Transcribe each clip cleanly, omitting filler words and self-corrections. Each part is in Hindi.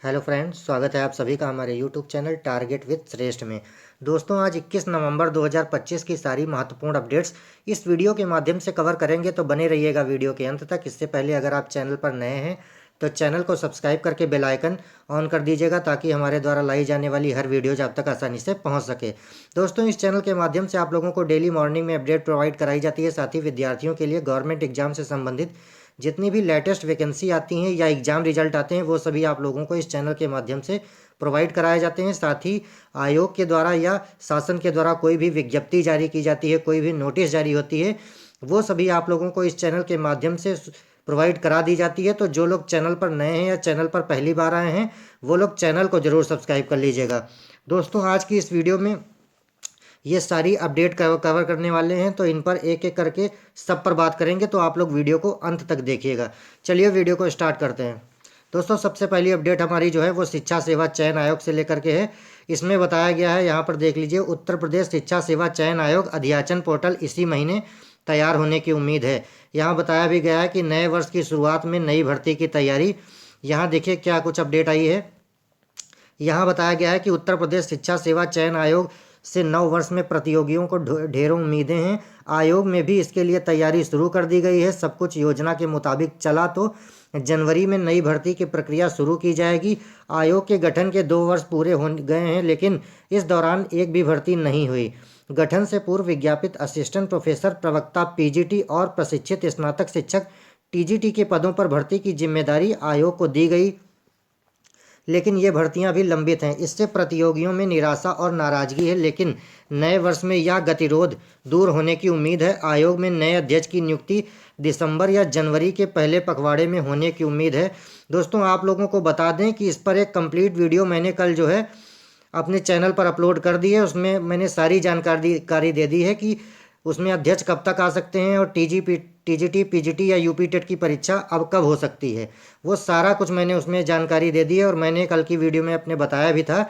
हेलो फ्रेंड्स, स्वागत है आप सभी का हमारे यूट्यूब चैनल टारगेट विद श्रेष्ठ में। दोस्तों, आज 21 नवंबर 2025 की सारी महत्वपूर्ण अपडेट्स इस वीडियो के माध्यम से कवर करेंगे, तो बने रहिएगा वीडियो के अंत तक। इससे पहले अगर आप चैनल पर नए हैं तो चैनल को सब्सक्राइब करके बेल आइकन ऑन कर दीजिएगा, ताकि हमारे द्वारा लाई जाने वाली हर वीडियोज आप तक आसानी से पहुंच सके। दोस्तों, इस चैनल के माध्यम से आप लोगों को डेली मॉर्निंग में अपडेट प्रोवाइड कराई जाती है। साथ ही विद्यार्थियों के लिए गवर्नमेंट एग्जाम से संबंधित जितनी भी लेटेस्ट वैकेंसी आती हैं या एग्ज़ाम रिजल्ट आते हैं, वो सभी आप लोगों को इस चैनल के माध्यम से प्रोवाइड कराए जाते हैं। साथ ही आयोग के द्वारा या शासन के द्वारा कोई भी विज्ञप्ति जारी की जाती है, कोई भी नोटिस जारी होती है, वो सभी आप लोगों को इस चैनल के माध्यम से प्रोवाइड करा दी जाती है। तो जो लोग चैनल पर नए हैं या चैनल पर पहली बार आए हैं, वो लोग चैनल को ज़रूर सब्सक्राइब कर लीजिएगा। दोस्तों, आज की इस वीडियो में ये सारी अपडेट कवर करने वाले हैं, तो इन पर एक एक करके सब पर बात करेंगे। तो आप लोग वीडियो को अंत तक देखिएगा। चलिए वीडियो को स्टार्ट करते हैं। दोस्तों, सबसे पहली अपडेट हमारी जो है वो शिक्षा सेवा चयन आयोग से लेकर के है। इसमें बताया गया है, यहाँ पर देख लीजिए, उत्तर प्रदेश शिक्षा सेवा चयन आयोग अध्याचन पोर्टल इसी महीने तैयार होने की उम्मीद है। यहाँ बताया भी गया है कि नए वर्ष की शुरुआत में नई भर्ती की तैयारी। यहाँ देखिए क्या कुछ अपडेट आई है। यहाँ बताया गया है कि उत्तर प्रदेश शिक्षा सेवा चयन आयोग से नव वर्ष में प्रतियोगियों को ढेरों उम्मीदें हैं। आयोग में भी इसके लिए तैयारी शुरू कर दी गई है। सब कुछ योजना के मुताबिक चला तो जनवरी में नई भर्ती की प्रक्रिया शुरू की जाएगी। आयोग के गठन के 2 वर्ष पूरे हो गए हैं, लेकिन इस दौरान एक भी भर्ती नहीं हुई। गठन से पूर्व विज्ञापित असिस्टेंट प्रोफेसर, प्रवक्ता पीजीटी और प्रशिक्षित स्नातक शिक्षक टीजीटी के पदों पर भर्ती की जिम्मेदारी आयोग को दी गई, लेकिन ये भर्तियां भी लंबित हैं। इससे प्रतियोगियों में निराशा और नाराजगी है, लेकिन नए वर्ष में यह गतिरोध दूर होने की उम्मीद है। आयोग में नए अध्यक्ष की नियुक्ति दिसंबर या जनवरी के पहले पखवाड़े में होने की उम्मीद है। दोस्तों, आप लोगों को बता दें कि इस पर एक कंप्लीट वीडियो मैंने कल जो है अपने चैनल पर अपलोड कर दी है। उसमें मैंने सारी जानकारी दे दी है कि उसमें अध्यक्ष कब तक आ सकते हैं और टीजीटी पीजीटी या यूपी टेट की परीक्षा अब कब हो सकती है। वो सारा कुछ मैंने उसमें जानकारी दे दी है। और मैंने कल की वीडियो में अपने बताया भी था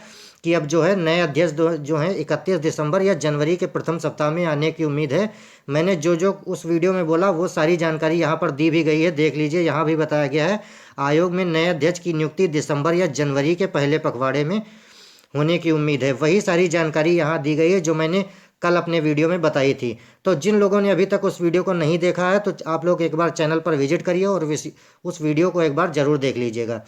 कि अब जो है नए अध्यक्ष जो हैं 31 दिसंबर या जनवरी के प्रथम सप्ताह में आने की उम्मीद है। मैंने जो जो उस वीडियो में बोला वो सारी जानकारी यहाँ पर दी भी गई है, देख लीजिए। यहाँ भी बताया गया है आयोग में नए अध्यक्ष की नियुक्ति दिसंबर या जनवरी के पहले पखवाड़े में होने की उम्मीद है। वही सारी जानकारी यहाँ दी गई है जो मैंने कल अपने वीडियो में बताई थी। तो जिन लोगों ने अभी तक उस वीडियो को नहीं देखा है, तो आप लोग एक बार चैनल पर विजिट करिए और उस वीडियो को एक बार ज़रूर देख लीजिएगा।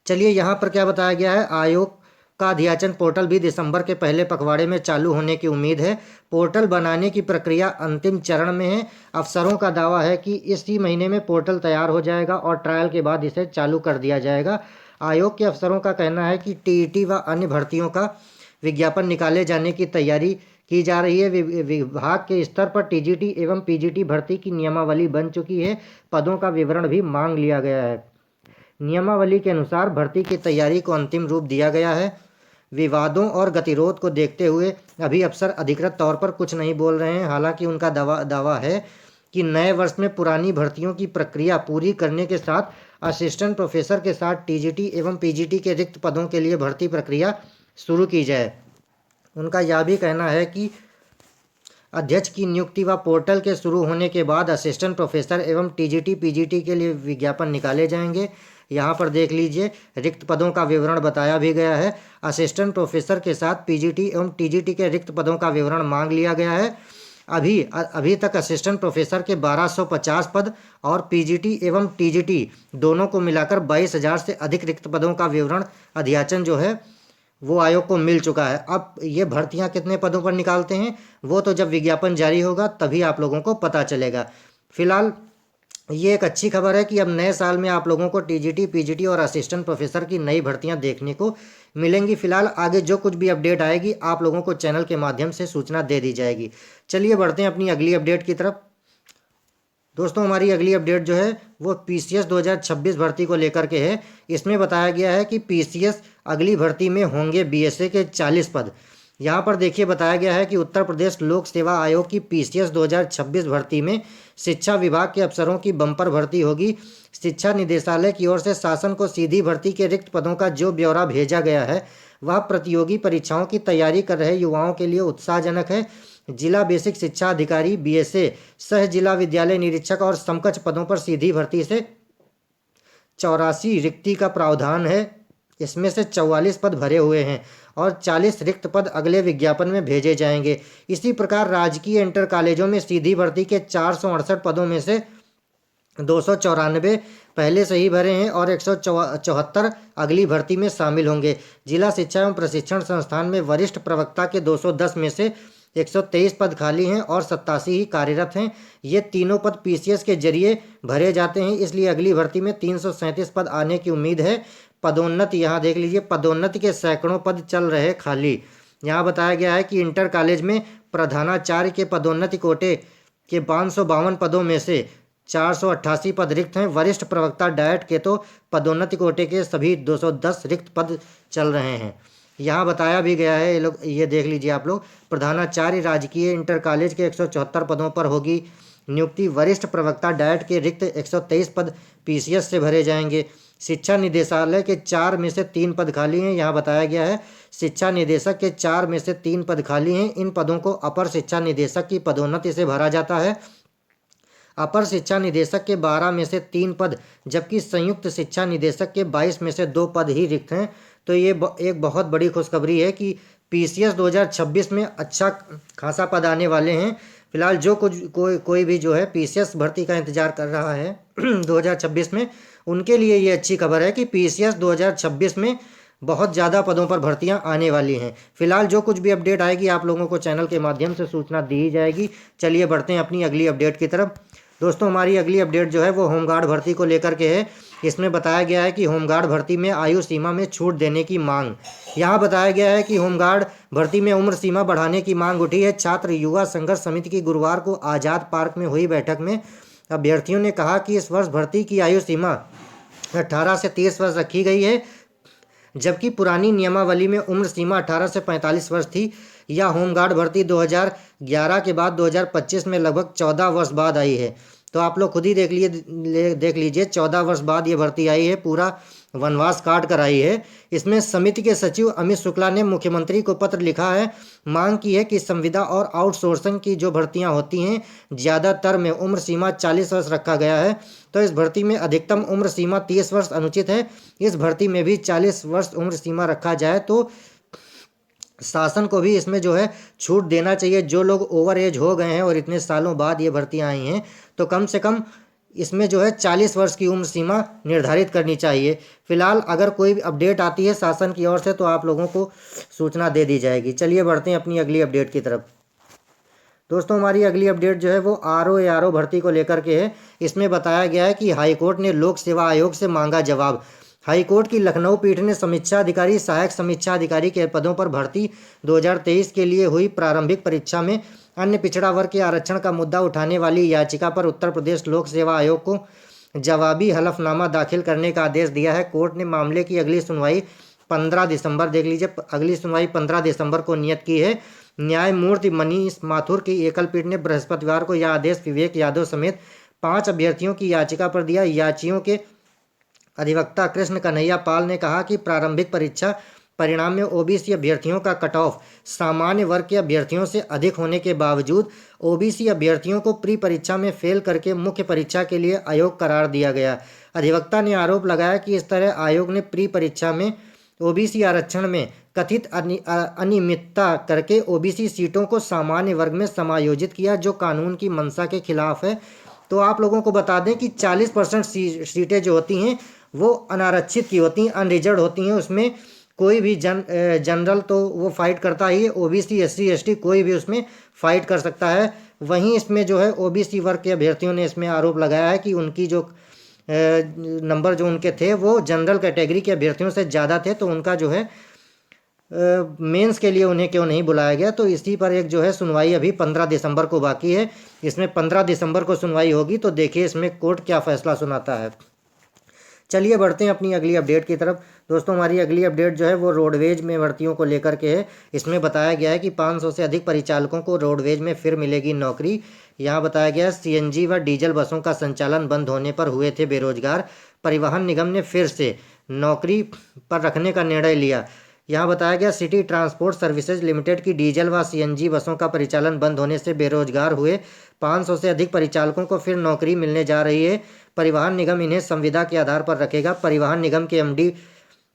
चलिए, यहाँ पर क्या बताया गया है। आयोग का अध्याचन पोर्टल भी दिसंबर के पहले पखवाड़े में चालू होने की उम्मीद है। पोर्टल बनाने की प्रक्रिया अंतिम चरण में है। अफसरों का दावा है कि इसी महीने में पोर्टल तैयार हो जाएगा और ट्रायल के बाद इसे चालू कर दिया जाएगा। आयोग के अफसरों का कहना है कि टीईटी व अन्य भर्तियों का विज्ञापन निकाले जाने की तैयारी की जा रही है। विभाग के स्तर पर टीजीटी एवं पीजीटी भर्ती की नियमावली बन चुकी है। पदों का विवरण भी मांग लिया गया है। नियमावली के अनुसार भर्ती की तैयारी को अंतिम रूप दिया गया है। विवादों और गतिरोध को देखते हुए अभी अफसर अधिकृत तौर पर कुछ नहीं बोल रहे हैं। हालांकि उनका दावा है कि नए वर्ष में पुरानी भर्तियों की प्रक्रिया पूरी करने के साथ असिस्टेंट प्रोफेसर के साथ टीजीटी एवं पीजीटी के रिक्त पदों के लिए भर्ती प्रक्रिया शुरू की जाए। उनका यह भी कहना है कि अध्यक्ष की नियुक्ति व पोर्टल के शुरू होने के बाद असिस्टेंट प्रोफेसर एवं टीजीटी पीजीटी के लिए विज्ञापन निकाले जाएंगे। यहाँ पर देख लीजिए, रिक्त पदों का विवरण बताया भी गया है। असिस्टेंट प्रोफेसर के साथ पीजीटी एवं टीजीटी के रिक्त पदों का विवरण मांग लिया गया है। अभी तक असिस्टेंट प्रोफेसर के 1250 पद और पीजीटी एवं टीजीटी दोनों को मिलाकर 22,000 से अधिक रिक्त पदों का विवरण अध्याचन जो है वो आयोग को मिल चुका है। अब ये भर्तियां कितने पदों पर निकालते हैं वो तो जब विज्ञापन जारी होगा तभी आप लोगों को पता चलेगा। फिलहाल ये एक अच्छी खबर है कि अब नए साल में आप लोगों को टीजीटी पीजीटी और असिस्टेंट प्रोफेसर की नई भर्तियां देखने को मिलेंगी। फिलहाल आगे जो कुछ भी अपडेट आएगी आप लोगों को चैनल के माध्यम से सूचना दे दी जाएगी। चलिए बढ़ते हैं अपनी अगली अपडेट की तरफ। दोस्तों, हमारी अगली अपडेट जो है वो पीसीएस 2026 भर्ती को लेकर के है। इसमें बताया गया है कि पीसीएस अगली भर्ती में होंगे बीएसए के 40 पद। यहाँ पर देखिए बताया गया है कि उत्तर प्रदेश लोक सेवा आयोग की पीसीएस 2026 भर्ती में शिक्षा विभाग के अफसरों की बम्पर भर्ती होगी। शिक्षा निदेशालय की ओर से शासन को सीधी भर्ती के रिक्त पदों का जो ब्यौरा भेजा गया है वह प्रतियोगी परीक्षाओं की तैयारी कर रहे युवाओं के लिए उत्साहजनक है। जिला बेसिक शिक्षा अधिकारी बीएसए, सह जिला विद्यालय निरीक्षक और समकक्ष पदों पर सीधी भर्ती से 84 रिक्ति का प्रावधान है। इसमें से 44 पद भरे हुए हैं और 40 रिक्त पद अगले विज्ञापन में भेजे जाएंगे। इसी प्रकार राजकीय इंटर कॉलेजों में सीधी भर्ती के 468 पदों में से 294 पहले से ही भरे हैं और 174 अगली भर्ती में शामिल होंगे। जिला शिक्षा एवं प्रशिक्षण संस्थान में वरिष्ठ प्रवक्ता के 210 में से 123 पद खाली हैं और 87 ही कार्यरत हैं। ये तीनों पद पीसीएस के जरिए भरे जाते हैं, इसलिए अगली भर्ती में 337 पद आने की उम्मीद है। पदोन्नति यहाँ देख लीजिए, पदोन्नति के सैकड़ों पद चल रहे खाली। यहाँ बताया गया है कि इंटर कॉलेज में प्रधानाचार्य के पदोन्नति कोटे के 552 पदों में से 488 पद रिक्त हैं। वरिष्ठ प्रवक्ता डायट के तो पदोन्नति कोटे के सभी 210 रिक्त पद चल रहे हैं। यहाँ बताया भी गया है, ये लोग ये देख लीजिए आप लोग, प्रधानाचार्य राजकीय इंटर कॉलेज के 174 पदों पर होगी नियुक्ति। वरिष्ठ प्रवक्ता डायट के रिक्त 123 पद पीसीएस से भरे जाएंगे। शिक्षा निदेशालय के 4 में से 3 पद खाली हैं। यहाँ बताया गया है शिक्षा निदेशक के 4 में से 3 पद खाली हैं। इन पदों को अपर शिक्षा निदेशक की पदोन्नति से भरा जाता है। अपर शिक्षा निदेशक के 12 में से 3 पद, जबकि संयुक्त शिक्षा निदेशक के 22 में से 2 पद ही रिक्त हैं। तो ये एक बहुत बड़ी खुशखबरी है कि पीसीएस 2026 में अच्छा खासा पद आने वाले हैं। फिलहाल जो कोई भी जो है पीसीएस भर्ती का इंतजार कर रहा है 2026 में, उनके लिए ये अच्छी खबर है कि पीसीएस 2026 में बहुत ज़्यादा पदों पर भर्तियां आने वाली हैं। फिलहाल जो कुछ भी अपडेट आएगी आप लोगों को चैनल के माध्यम से सूचना दी जाएगी। चलिए बढ़ते हैं अपनी अगली अपडेट की तरफ। दोस्तों हमारी अगली अपडेट जो है वो होमगार्ड भर्ती को लेकर के है। इसमें बताया गया है कि होमगार्ड भर्ती में आयु सीमा में छूट देने की मांग। यहाँ बताया गया है कि होमगार्ड भर्ती में उम्र सीमा बढ़ाने की मांग उठी है। छात्र युवा संघर्ष समिति की गुरुवार को आज़ाद पार्क में हुई बैठक में अभ्यर्थियों ने कहा कि इस वर्ष भर्ती की आयु सीमा 18 से 30 वर्ष रखी गई है, जबकि पुरानी नियमावली में उम्र सीमा 18 से 45 वर्ष थी। यह होमगार्ड भर्ती 2011 के बाद 2025 में लगभग 14 वर्ष बाद आई है। तो आप लोग खुद ही देख लीजिए 14 वर्ष बाद ये भर्ती आई है, पूरा वनवास काट कर आई है। इसमें समिति के सचिव अमित शुक्ला ने मुख्यमंत्री को पत्र लिखा है, मांग की है कि संविदा और आउटसोर्सिंग की जो भर्तियां होती हैं ज़्यादातर में उम्र सीमा 40 वर्ष रखा गया है। तो इस भर्ती में अधिकतम उम्र सीमा 30 वर्ष अनुचित है। इस भर्ती में भी 40 वर्ष उम्र सीमा रखा जाए तो शासन को भी इसमें जो है छूट देना चाहिए। जो लोग ओवर एज हो गए हैं और इतने सालों बाद ये भर्तियां आई हैं, तो कम से कम इसमें जो है 40 वर्ष की उम्र सीमा निर्धारित करनी चाहिए। फिलहाल अगर कोई अपडेट आती है शासन की ओर से तो आप लोगों को सूचना दे दी जाएगी। चलिए बढ़ते हैं अपनी अगली अपडेट की तरफ। दोस्तों हमारी अगली अपडेट जो है वो आरओ भर्ती को लेकर के है। इसमें बताया गया है कि हाईकोर्ट ने लोक सेवा आयोग से मांगा जवाब। हाईकोर्ट की लखनऊ पीठ ने समीक्षा अधिकारी, सहायक समीक्षा अधिकारी के पदों पर भर्ती 2023 के लिए हुई प्रारंभिक परीक्षा में अन्य पिछड़ा वर्ग के आरक्षण का मुद्दा उठाने वाली याचिका पर उत्तर प्रदेश लोक सेवा आयोग को जवाबी हलफनामा दाखिल करने का आदेश दिया है। कोर्ट ने मामले की अगली सुनवाई 15 दिसंबर, देख लीजिए अगली सुनवाई 15 दिसंबर को नियत की है। न्यायमूर्ति मनीष माथुर की एकल पीठ ने बृहस्पतिवार को यह आदेश विवेक यादव समेत 5 अभ्यर्थियों की याचिका पर दिया। याचियों के अधिवक्ता कृष्ण कन्हैया पाल ने कहा कि प्रारंभिक परीक्षा परिणाम में ओबीसी अभ्यर्थियों का कट ऑफ सामान्य वर्ग के अभ्यर्थियों से अधिक होने के बावजूद ओबीसी अभ्यर्थियों को प्री परीक्षा में फेल करके मुख्य परीक्षा के लिए अयोग्य करार दिया गया। अधिवक्ता ने आरोप लगाया कि इस तरह आयोग ने प्री परीक्षा में ओबीसी आरक्षण में कथित अनियमितता करके ओबीसी सीटों को सामान्य वर्ग में समायोजित किया, जो कानून की मंशा के खिलाफ है। तो आप लोगों को बता दें कि 40% सीटें जो होती हैं वो अनारक्षित की होती हैं, अनरिजर्व होती हैं। उसमें कोई भी जनरल तो वो फाइट करता ही है, ओबीसी एससी एसटी कोई भी उसमें फाइट कर सकता है। वहीं इसमें जो है ओबीसी वर्ग के अभ्यर्थियों ने इसमें आरोप लगाया है कि उनकी जो नंबर जो उनके थे वो जनरल कैटेगरी के अभ्यर्थियों से ज़्यादा थे, तो उनका जो है मेंस के लिए उन्हें क्यों नहीं बुलाया गया। तो इसी पर एक जो है सुनवाई अभी 15 दिसंबर को बाकी है। इसमें 15 दिसंबर को सुनवाई होगी, तो देखिए इसमें कोर्ट क्या फैसला सुनाता है। चलिए बढ़ते हैं अपनी अगली अपडेट की तरफ। दोस्तों हमारी अगली अपडेट जो है वो रोडवेज में भर्तियों को लेकर के है। इसमें बताया गया है कि 500 से अधिक परिचालकों को रोडवेज में फिर मिलेगी नौकरी। यहाँ बताया गया है सीएनजी व डीजल बसों का संचालन बंद होने पर हुए थे बेरोजगार। परिवहन निगम ने फिर से नौकरी पर रखने का निर्णय लिया। यहाँ बताया गया सिटी ट्रांसपोर्ट सर्विसेज लिमिटेड की डीजल व सीएनजी बसों का परिचालन बंद होने से बेरोजगार हुए 500 से अधिक परिचालकों को फिर नौकरी मिलने जा रही है। परिवहन निगम इन्हें संविदा के आधार पर रखेगा। परिवहन निगम के एमडी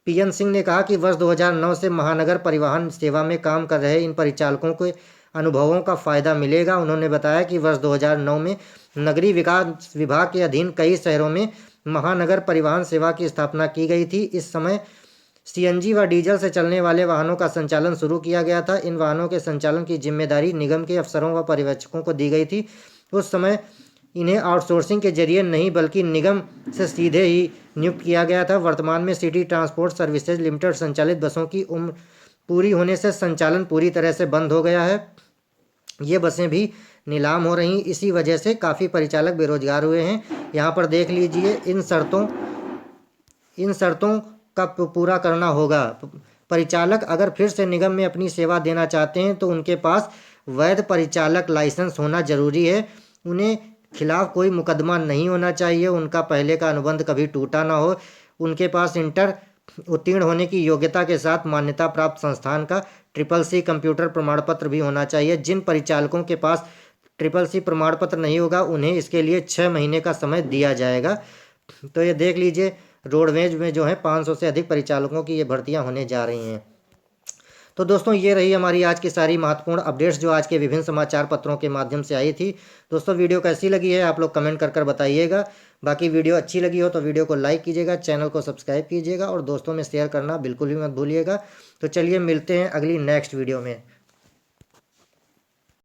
पीएन सिंह ने कहा कि वर्ष 2009 से महानगर परिवहन सेवा में काम कर रहे इन परिचालकों को अनुभवों का फायदा मिलेगा। उन्होंने बताया कि वर्ष 2009 में नगरीय विकास विभाग के अधीन कई शहरों में महानगर परिवहन सेवा की स्थापना की गई थी। इस समय सीएनजी व डीजल से चलने वाले वाहनों का संचालन शुरू किया गया था। इन वाहनों के संचालन की जिम्मेदारी निगम के अफसरों व पर्यवेक्षकों को दी गई थी। उस समय इन्हें आउटसोर्सिंग के जरिए नहीं बल्कि निगम से सीधे ही नियुक्त किया गया था। वर्तमान में सिटी ट्रांसपोर्ट सर्विसेज लिमिटेड संचालित बसों की उम्र पूरी होने से संचालन पूरी तरह से बंद हो गया है। ये बसें भी नीलाम हो रही, इसी वजह से काफ़ी परिचालक बेरोजगार हुए हैं। यहाँ पर देख लीजिए, इन शर्तों का पूरा करना होगा। परिचालक अगर फिर से निगम में अपनी सेवा देना चाहते हैं तो उनके पास वैध परिचालक लाइसेंस होना जरूरी है। उन्हें खिलाफ कोई मुकदमा नहीं होना चाहिए, उनका पहले का अनुबंध कभी टूटा ना हो, उनके पास इंटर उत्तीर्ण होने की योग्यता के साथ मान्यता प्राप्त संस्थान का CCC कंप्यूटर प्रमाण पत्र भी होना चाहिए। जिन परिचालकों के पास CCC प्रमाण पत्र नहीं होगा उन्हें इसके लिए 6 महीने का समय दिया जाएगा। तो ये देख लीजिए, रोडवेज में जो है 500 से अधिक परिचालकों की ये भर्तियां होने जा रही हैं। तो दोस्तों, ये रही हमारी आज की सारी महत्वपूर्ण अपडेट्स जो आज के विभिन्न समाचार पत्रों के माध्यम से आई थी। दोस्तों, वीडियो कैसी लगी है आप लोग कमेंट कर बताइएगा। बाकी वीडियो अच्छी लगी हो तो वीडियो को लाइक कीजिएगा, चैनल को सब्सक्राइब कीजिएगा और दोस्तों में शेयर करना बिल्कुल भी मत भूलिएगा। तो चलिए मिलते हैं अगली नेक्स्ट वीडियो में।